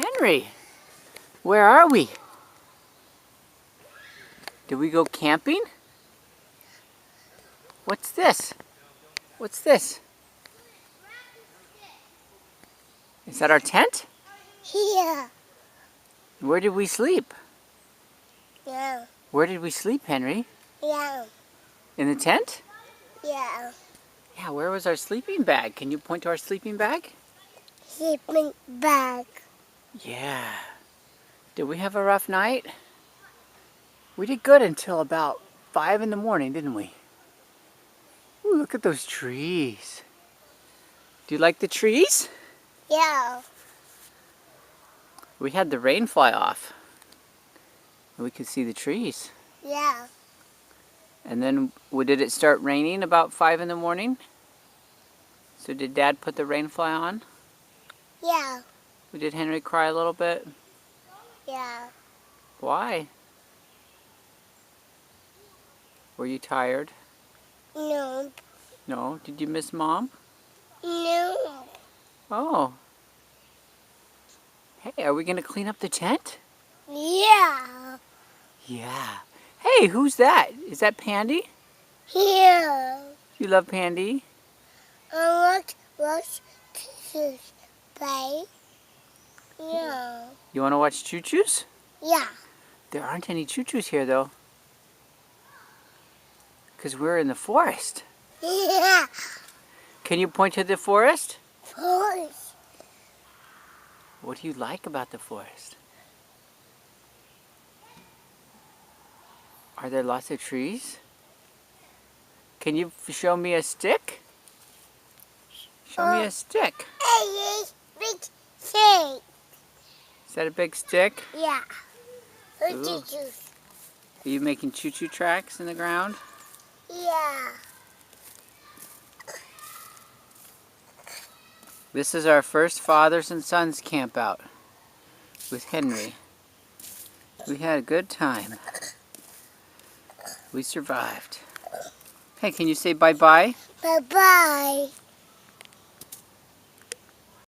Henry, where are we? Did we go camping? What's this? What's this? Is that our tent? Yeah. Where did we sleep? Yeah. Where did we sleep, Henry? Yeah. In the tent? Yeah. Yeah, where was our sleeping bag? Can you point to our sleeping bag? Sleeping bag. Yeah. Did we have a rough night? We did good until about 5 in the morning, didn't we? Ooh, look at those trees. Do you like the trees? Yeah. We had the rain fly off. And we could see the trees. Yeah. And then, did it start raining about 5 in the morning? So did Dad put the rain fly on? Yeah. Did Henry cry a little bit? Yeah. Why? Were you tired? No. No? Did you miss Mom? No. Oh. Hey, are we going to clean up the tent? Yeah. Yeah. Hey, who's that? Is that Pandy? Yeah. You love Pandy? Watch Choo-Choo's play. Yeah. You want to watch choo-choos? Yeah. There aren't any choo-choos here, though. Because we're in the forest. Yeah. Can you point to the forest? Forest. What do you like about the forest? Are there lots of trees? Can you show me a stick? Show me a stick. Hey, big thing. Is that a big stick? Yeah. Ooh. Choo-Choo. Are you making choo-choo tracks in the ground? Yeah. This is our first fathers and sons camp out with Henry. We had a good time. We survived. Hey, can you say bye-bye? Bye-bye.